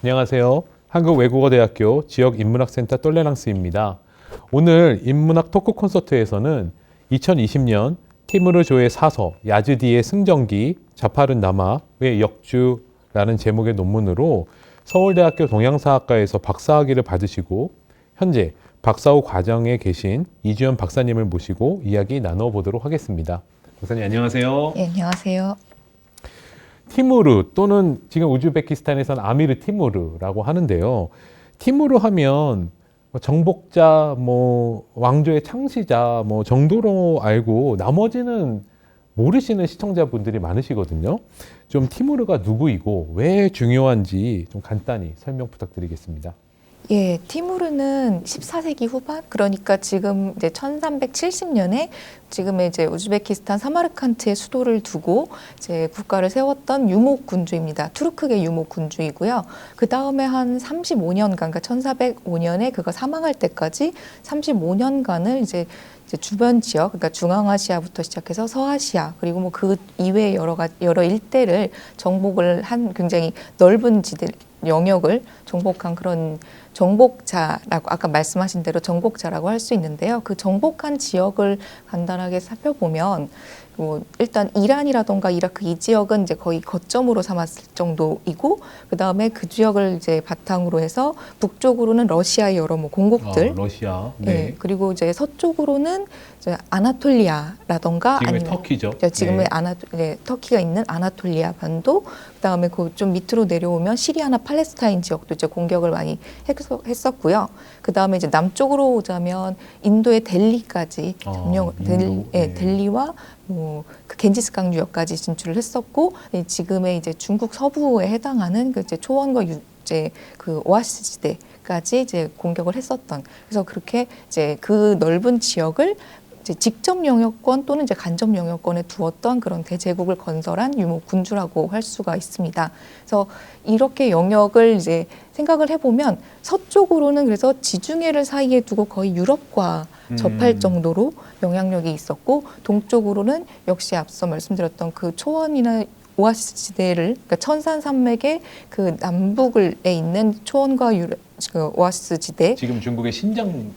안녕하세요. 한국외국어대학교 지역인문학센터 똘레랑스입니다. 오늘 인문학 토크 콘서트에서는 2020년 티무르 조의 사서 야즈디의 승전기 자파른 남아의 역주라는 제목의 논문으로 서울대학교 동양사학과에서 박사학위를 받으시고 현재 박사 후 과정에 계신 이주연 박사님을 모시고 이야기 나눠보도록 하겠습니다. 박사님 안녕하세요. 네, 안녕하세요. 티무르 또는 지금 우즈베키스탄에서는 아미르 티무르라고 하는데요. 티무르 하면 정복자, 왕조의 창시자 정도로 알고 나머지는 모르시는 시청자분들이 많으시거든요. 좀 티무르가 누구이고 왜 중요한지 좀 간단히 설명 부탁드리겠습니다. 예, 티무르는 14세기 후반, 그러니까 지금 이제 1370년에 지금의 이제 우즈베키스탄 사마르칸트의 수도를 두고 이제 국가를 세웠던 유목 군주입니다. 투르크계 유목 군주이고요. 그 다음에 한 35년간, 그러니까 1405년에 그가 사망할 때까지 35년간을 이제 주변 지역, 그러니까 중앙아시아부터 시작해서 서아시아, 그리고 뭐 그 이외의 여러 일대를 정복을 한 굉장히 넓은 영역을 정복한 그런 정복자라고 아까 말씀하신 대로 정복자라고 할 수 있는데요. 그 정복한 지역을 간단하게 살펴보면 일단 이란이라던가 이라크 이 지역은 이제 거의 거점으로 삼았을 정도이고, 그 다음에 그 지역을 이제 바탕으로 해서 북쪽으로는 러시아의 여러 공국들, 러시아, 네. 네, 그리고 이제 서쪽으로는 이제 아나톨리아라던가 지금의 아니면 터키죠. 지금의 터키가 있는 아나톨리아 반도, 그다음에 그 좀 밑으로 내려오면 시리아나 팔레스타인 지역도 이제 공격을 많이 했었고요. 그다음에 이제 남쪽으로 오자면 인도의 델리까지 델리와 그 겐지스강 유역까지 진출을 했었고, 지금의 이제 중국 서부에 해당하는 그 이제 초원과 이제 그 오아시스 지대까지 이제 공격을 했었던, 그래서 그렇게 이제 그 넓은 지역을 이제 직접 영역권 또는 이제 간접 영역권에 두었던 그런 대제국을 건설한 유목 군주라고 할 수가 있습니다. 그래서 이렇게 영역을 이제 생각을 해보면 서쪽으로는 그래서 지중해를 사이에 두고 거의 유럽과 접할 정도로 영향력이 있었고, 동쪽으로는 역시 앞서 말씀드렸던 그 초원이나 오아시스 지대를, 그러니까 천산산맥의 그 남북에 있는 초원과 그 오아시스 지대, 지금 중국의 신장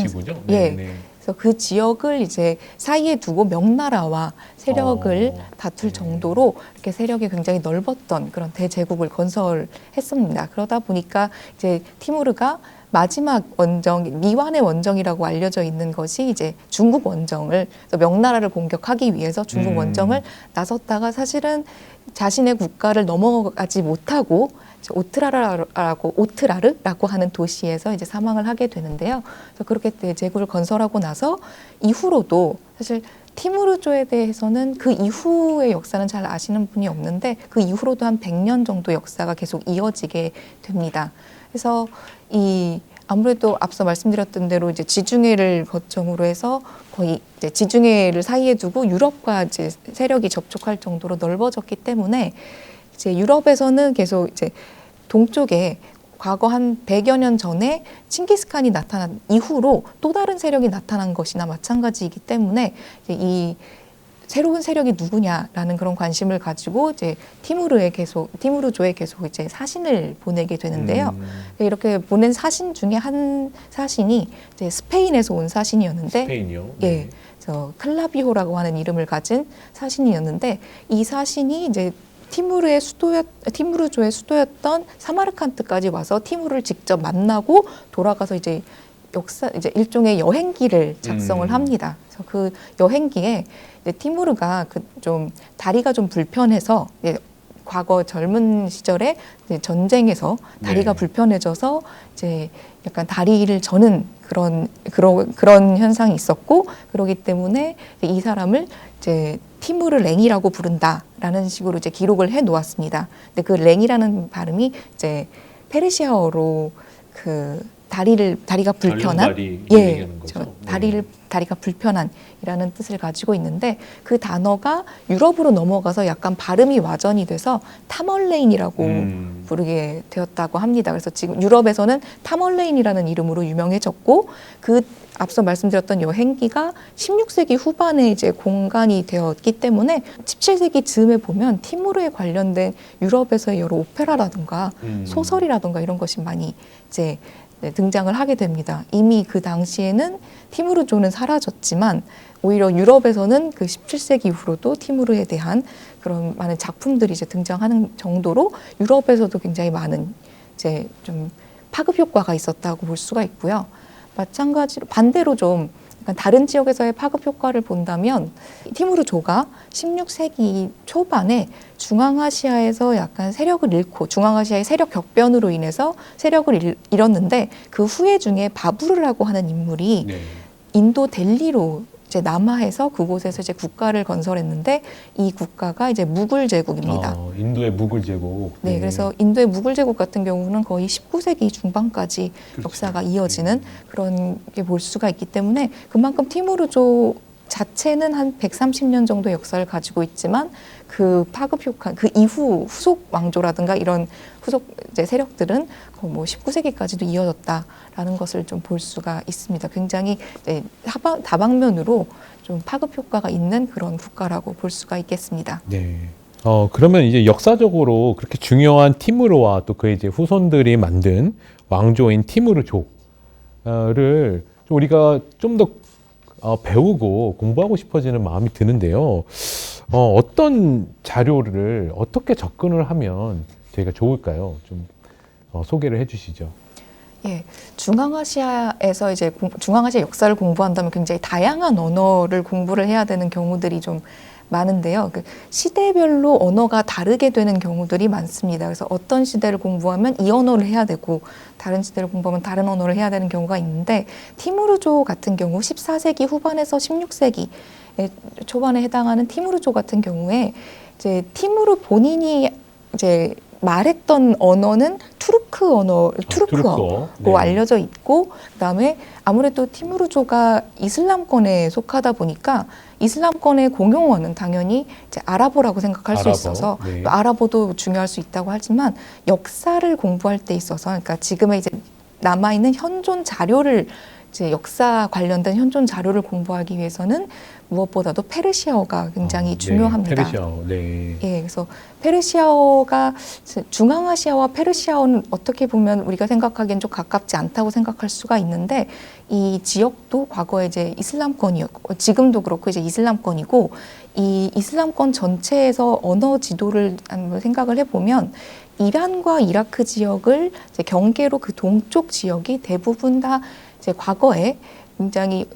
지구죠? 예. 그래서 그 지역을 이제 사이에 두고 명나라와 세력을 다툴 정도로 이렇게 세력이 굉장히 넓었던 그런 대제국을 건설했습니다. 그러다 보니까 이제 티무르가 마지막 원정, 미완의 원정이라고 알려져 있는 것이 이제 중국 원정을, 명나라를 공격하기 위해서 중국 원정을 나섰다가 사실은 자신의 국가를 넘어가지 못하고 오트라르라고 하는 도시에서 이제 사망을 하게 되는데요. 그래서 그렇게 대제국을 건설하고 나서 이후로도 사실 티무르조에 대해서는 그 이후의 역사는 잘 아시는 분이 없는데, 그 이후로도 한 100년 정도 역사가 계속 이어지게 됩니다. 그래서 아무래도 앞서 말씀드렸던 대로 이제 지중해를 거점으로 해서 거의 이제 지중해를 사이에 두고 유럽과 이제 세력이 접촉할 정도로 넓어졌기 때문에 이제 유럽에서는 계속 이제 동쪽에 과거 한 100여 년 전에 칭기스칸이 나타난 이후로 또 다른 세력이 나타난 것이나 마찬가지이기 때문에 이제 이 새로운 세력이 누구냐라는 그런 관심을 가지고 이제 티무르조에 계속 이제 사신을 보내게 되는데요. 이렇게 보낸 사신 중에 한 사신이 이제 스페인에서 온 사신이었는데, 스페인이요? 예, 클라비호라고 하는 이름을 가진 사신이었는데, 이 사신이 이제 티무르조의 수도였던 사마르칸트까지 와서 티무르를 직접 만나고 돌아가서 이제 이제 일종의 여행기를 작성을 합니다. 그래서 그 여행기에 이제 티무르가 좀 다리가 좀 불편해서 과거 젊은 시절에 이제 전쟁에서 다리가 불편해져서 이제 약간 다리를 저는 그런 현상이 있었고, 그러기 때문에 이 사람을 이제 티무르 랭이라고 부른다라는 식으로 이제 기록을 해 놓았습니다. 근데 그 랭이라는 발음이 이제 페르시아어로 그 다리가 불편한 다리 예, 얘기하는 거죠? 다리가 불편한이라는 뜻을 가지고 있는데 그 단어가 유럽으로 넘어가서 약간 발음이 와전이 돼서 타멀레인이라고 부르게 되었다고 합니다. 그래서 지금 유럽에서는 타멀레인이라는 이름으로 유명해졌고 그 앞서 말씀드렸던 여행기가 16세기 후반에 이제 공간이 되었기 때문에 17세기 즈음에 보면 티무르에 관련된 유럽에서의 여러 오페라라든가 소설이라든가 이런 것이 많이 이제 등장을 하게 됩니다. 이미 그 당시에는 티무르조는 사라졌지만 오히려 유럽에서는 그 17세기 이후로도 티무르에 대한 그런 많은 작품들이 이제 등장하는 정도로 유럽에서도 굉장히 많은 이제 좀 파급 효과가 있었다고 볼 수가 있고요. 마찬가지로 반대로 좀 약간 다른 지역에서의 파급 효과를 본다면 티무르조가 16세기 초반에 중앙아시아에서 약간 세력을 잃고 중앙아시아의 세력 격변으로 인해서 세력을 잃었는데 그 후예 중에 바부르라고 하는 인물이 네. 인도 델리로 이제 남하에서 그곳에서 이제 국가를 건설했는데 이 국가가 이제 무굴 제국입니다. 인도의 무굴 제국. 네, 그래서 인도의 무굴 제국 같은 경우는 거의 19세기 중반까지 그렇죠. 역사가 이어지는 그런 게 볼 수가 있기 때문에 그만큼 티무르조 자체는 한 130년 정도 역사를 가지고 있지만 그 파급 효과, 그 이후 후속 왕조라든가 이런 후속 이제 세력들은 뭐 19세기까지도 이어졌다라는 것을 좀 볼 수가 있습니다. 굉장히 이제 다방면으로 좀 파급 효과가 있는 그런 국가라고 볼 수가 있겠습니다. 네. 그러면 이제 역사적으로 그렇게 중요한 티무르와 또 그의 이제 후손들이 만든 왕조인 티무르조를 우리가 좀 더 배우고 공부하고 싶어지는 마음이 드는데요. 어떤 자료를 어떻게 접근을 하면 저희가 좋을까요? 좀 소개를 해주시죠. 예, 중앙아시아에서 이제 중앙아시아 역사를 공부한다면 굉장히 다양한 언어를 공부를 해야 되는 경우들이 좀 많은데요. 그 시대별로 언어가 다르게 되는 경우들이 많습니다. 그래서 어떤 시대를 공부하면 이 언어를 해야 되고 다른 시대를 공부하면 다른 언어를 해야 되는 경우가 있는데 티무르조 같은 경우 14세기 후반에서 16세기 초반에 해당하는 티무르조 같은 경우에 이제 티무르 본인이 이제 말했던 언어는 투르크 언어, 투르크어로 네. 알려져 있고 그다음에 아무래도 티무르조가 이슬람권에 속하다 보니까 이슬람권의 공용어는 당연히 이제 아랍어라고 생각할 수 있어서 네. 아랍어도 중요할 수 있다고 하지만 역사를 공부할 때 있어서 그러니까 지금의 이제 남아 있는 현존 자료를 이제 역사 관련된 현존 자료를 공부하기 위해서는 무엇보다도 페르시아어가 굉장히 중요합니다. 네, 페르시아어. 네. 예, 그래서 페르시아어가 중앙아시아와 페르시아어는 어떻게 보면 우리가 생각하기엔 좀 가깝지 않다고 생각할 수가 있는데 이 지역도 과거에 이제 이슬람권이었고 지금도 그렇고 이제 이슬람권이고 이 이슬람권 전체에서 언어 지도를 한번 생각을 해보면 이란과 이라크 지역을 이제 경계로 그 동쪽 지역이 대부분 다 이제 과거에 굉장히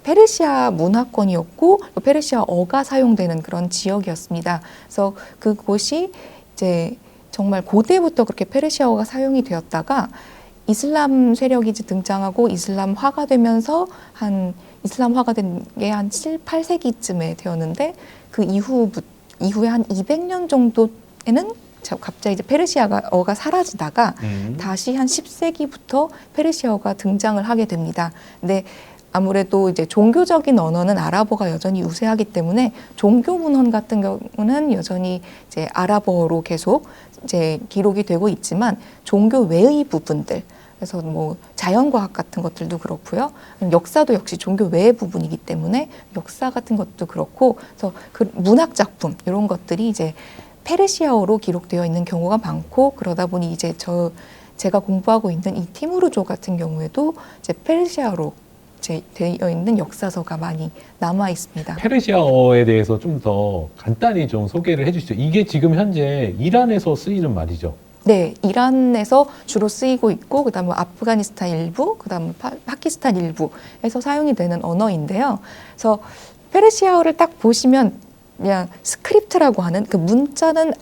페르시아 문화권이었고 페르시아어가 사용되는 그런 지역이었습니다. 그래서 그곳이 이제 정말 고대부터 그렇게 페르시아어가 사용이 되었다가 이슬람 세력이 이제 등장하고 이슬람화가 되면서 이슬람화가 된 게 한 7, 8세기쯤에 되었는데 그 이후에 한 200년 정도에는 갑자기 이제 페르시아어가 사라지다가 다시 한 10세기부터 페르시아어가 등장을 하게 됩니다. 근데 아무래도 이제 종교적인 언어는 아랍어가 여전히 우세하기 때문에 종교 문헌 같은 경우는 여전히 이제 아랍어로 계속 이제 기록이 되고 있지만 종교 외의 부분들 그래서 뭐 자연과학 같은 것들도 그렇고요. 역사도 역시 종교 외의 부분이기 때문에 역사 같은 것도 그렇고 그래서 그 문학 작품 이런 것들이 이제 페르시아어로 기록되어 있는 경우가 많고 그러다 보니 이제 제가 공부하고 있는 이 티무르조 같은 경우에도 이제 페르시아어로 되어 있는 역사서가 많이 남아 있습니다. 페르시아어에 대해서 좀 더 간단히 좀 소개를 해주시죠. 이게 지금 현재 이란에서 쓰이는 말이죠. 네, 이란에서 주로 쓰이고 있고 그다음에 아프가니스탄 일부, 그다음에 파키스탄 일부에서 사용이 되는 언어인데요. 그래서 페르시아어를 딱 보시면 그냥 스크립트라고 하는 그 문자는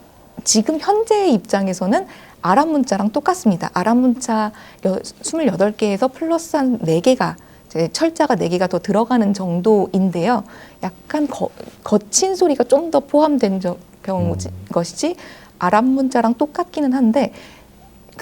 지금 현재의 입장에서는 아랍 문자랑 똑같습니다. 아랍 문자 28개에서 플러스 한 4개가 철자가 4개가 더 들어가는 정도인데요. 약간 거친 소리가 좀 더 포함된 것이지 아랍 문자랑 똑같기는 한데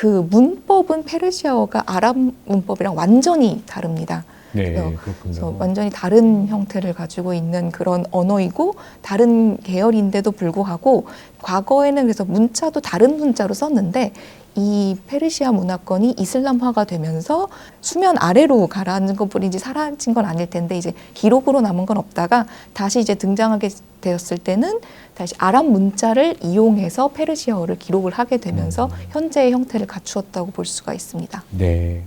그 문법은 페르시아어가 아랍 문법이랑 완전히 다릅니다. 네, 그래서 그렇군요. 완전히 다른 형태를 가지고 있는 그런 언어이고 다른 계열인데도 불구하고 과거에는 그래서 문자도 다른 문자로 썼는데 이 페르시아 문화권이 이슬람화가 되면서 수면 아래로 가라앉은 것뿐이지 사라진 건 아닐 텐데 이제 기록으로 남은 건 없다가 다시 이제 등장하게 되었을 때는 다시 아랍 문자를 이용해서 페르시아어를 기록을 하게 되면서 현재의 형태를 갖추었다고 볼 수가 있습니다. 네.